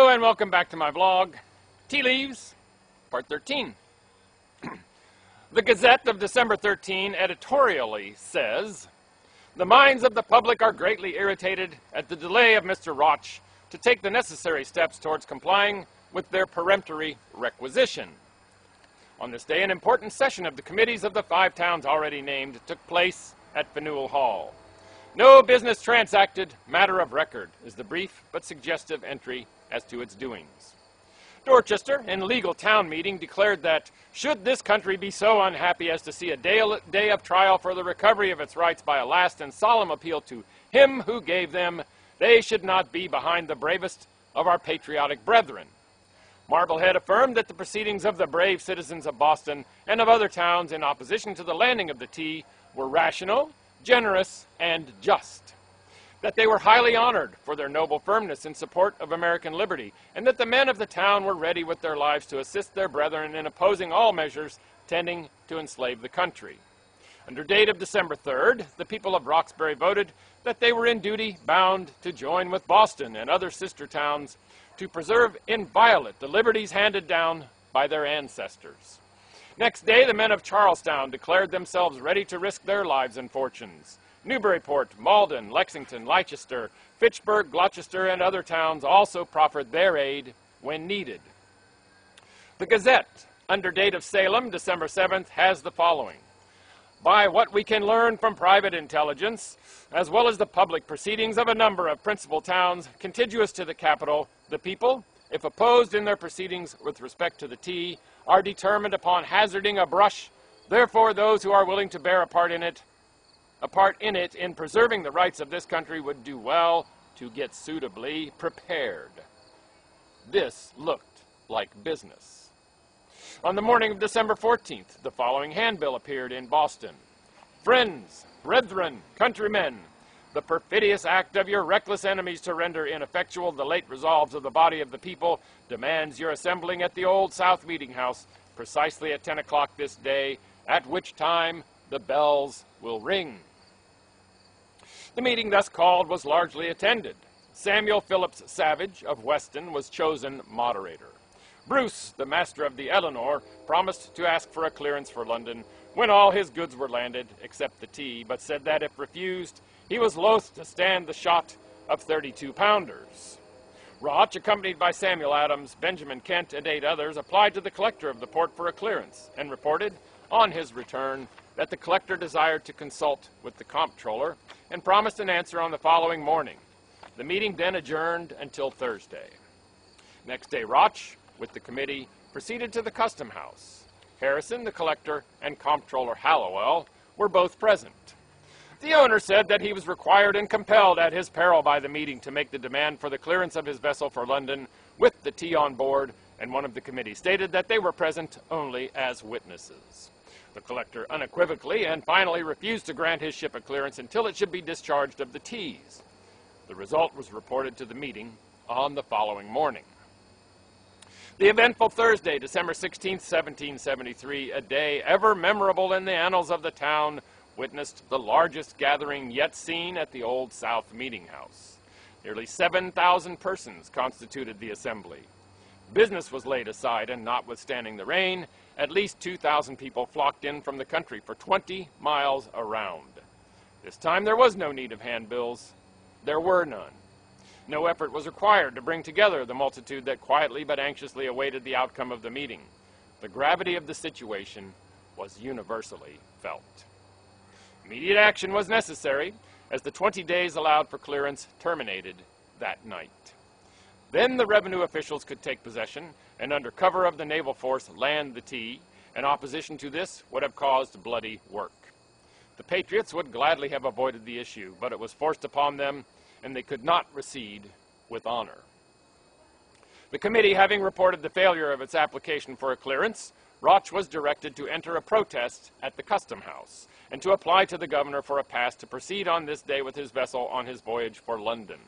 Hello and welcome back to my vlog. Tea Leaves, part 13. The Gazette of December 13 editorially says, "The minds of the public are greatly irritated at the delay of Mr. Roch to take the necessary steps towards complying with their peremptory requisition. On this day, an important session of the committees of the 5 towns already named took place at Faneuil Hall. No business transacted, matter of record," is the brief but suggestive entry as to its doings. Dorchester, in legal town meeting, declared that, should this country be so unhappy as to see a day of trial for the recovery of its rights by a last and solemn appeal to Him who gave them, they should not be behind the bravest of our patriotic brethren. Marblehead affirmed that the proceedings of the brave citizens of Boston and of other towns in opposition to the landing of the tea were rational, generous, and just, that they were highly honored for their noble firmness in support of American liberty, and that the men of the town were ready with their lives to assist their brethren in opposing all measures tending to enslave the country. Under date of December 3rd, the people of Roxbury voted that they were in duty bound to join with Boston and other sister towns to preserve inviolate the liberties handed down by their ancestors. Next day, the men of Charlestown declared themselves ready to risk their lives and fortunes. Newburyport, Malden, Lexington, Leicester, Fitchburg, Gloucester, and other towns also proffered their aid when needed. The Gazette, under date of Salem, December 7th, has the following. By what we can learn from private intelligence, as well as the public proceedings of a number of principal towns contiguous to the capital, the people, if opposed in their proceedings with respect to the tea, are determined upon hazarding a brush. Therefore, those who are willing to bear a part in it in preserving the rights of this country would do well to get suitably prepared." This looked like business. On the morning of December 14th, the following handbill appeared in Boston. "Friends, brethren, countrymen, the perfidious act of your reckless enemies to render ineffectual the late resolves of the body of the people demands your assembling at the Old South Meeting House precisely at 10 o'clock this day, at which time the bells will ring." The meeting thus called was largely attended. Samuel Phillips Savage of Weston was chosen moderator. Bruce, the master of the Eleanor, promised to ask for a clearance for London when all his goods were landed, except the tea, but said that if refused, he was loath to stand the shot of 32-pounders. Roch, accompanied by Samuel Adams, Benjamin Kent, and 8 others, applied to the collector of the port for a clearance and reported, on his return, that the collector desired to consult with the comptroller and promised an answer on the following morning. The meeting then adjourned until Thursday. Next day, Roch, with the committee, proceeded to the Custom House. Harrison, the collector, and comptroller Hallowell were both present. The owner said that he was required and compelled at his peril by the meeting to make the demand for the clearance of his vessel for London with the tea on board, and one of the committee stated that they were present only as witnesses. The collector unequivocally and finally refused to grant his ship a clearance until it should be discharged of the teas. The result was reported to the meeting on the following morning. The eventful Thursday, December 16th, 1773, a day ever memorable in the annals of the town, witnessed the largest gathering yet seen at the Old South Meeting House. Nearly 7,000 persons constituted the assembly. Business was laid aside, and notwithstanding the rain, at least 2,000 people flocked in from the country for 20 miles around. This time there was no need of handbills. There were none. No effort was required to bring together the multitude that quietly but anxiously awaited the outcome of the meeting. The gravity of the situation was universally felt. Immediate action was necessary, as the 20 days allowed for clearance terminated that night. Then the revenue officials could take possession and, under cover of the naval force, land the tea, and opposition to this would have caused bloody work. The patriots would gladly have avoided the issue, but it was forced upon them, and they could not recede with honor. The committee having reported the failure of its application for a clearance, Roch was directed to enter a protest at the Custom House and to apply to the governor for a pass to proceed on this day with his vessel on his voyage for London.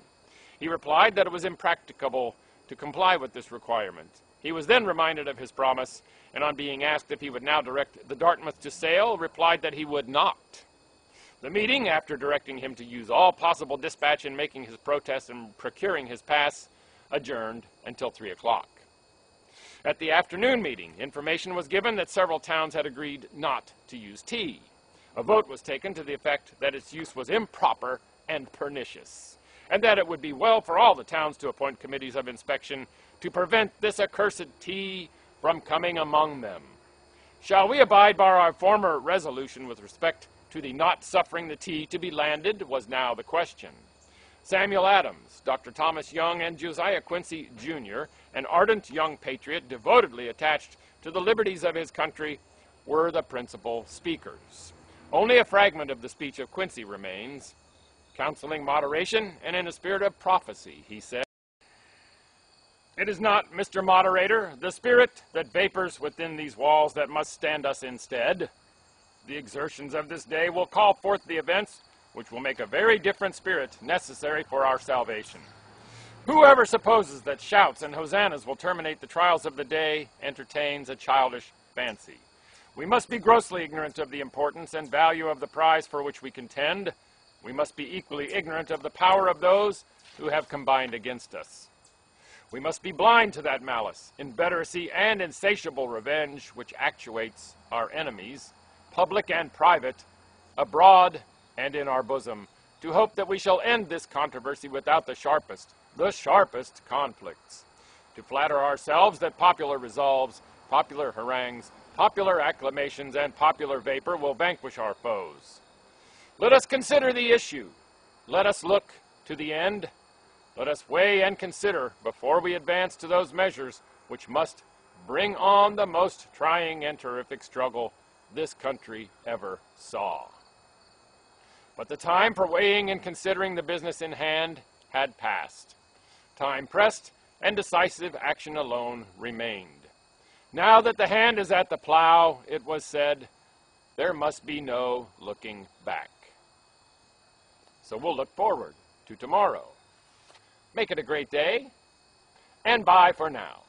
He replied that it was impracticable to comply with this requirement. He was then reminded of his promise, and on being asked if he would now direct the Dartmouth to sail, replied that he would not. The meeting, after directing him to use all possible dispatch in making his protest and procuring his pass, adjourned until 3 o'clock. At the afternoon meeting, information was given that several towns had agreed not to use tea. A vote was taken to the effect that its use was improper and pernicious, and that it would be well for all the towns to appoint committees of inspection to prevent this accursed tea from coming among them. Shall we abide by our former resolution with respect to the not suffering the tea to be landed was now the question. Samuel Adams, Dr. Thomas Young, and Josiah Quincy, Jr., an ardent young patriot devotedly attached to the liberties of his country, were the principal speakers. Only a fragment of the speech of Quincy remains. Counseling moderation and in a spirit of prophecy, he said, "It is not, Mr. Moderator, the spirit that vapors within these walls that must stand us instead. The exertions of this day will call forth the events which will make a very different spirit necessary for our salvation. Whoever supposes that shouts and hosannas will terminate the trials of the day entertains a childish fancy. We must be grossly ignorant of the importance and value of the prize for which we contend. We must be equally ignorant of the power of those who have combined against us. We must be blind to that malice, inveteracy, and insatiable revenge which actuates our enemies, public and private, abroad and in our bosom, to hope that we shall end this controversy without the sharpest conflicts. To flatter ourselves that popular resolves, popular harangues, popular acclamations, and popular vapor will vanquish our foes. Let us consider the issue. Let us look to the end. Let us weigh and consider before we advance to those measures which must bring on the most trying and terrific struggle this country ever saw." But the time for weighing and considering the business in hand had passed. Time pressed, and decisive action alone remained. Now that the hand is at the plow, it was said, there must be no looking back. So we'll look forward to tomorrow. Make it a great day, and bye for now.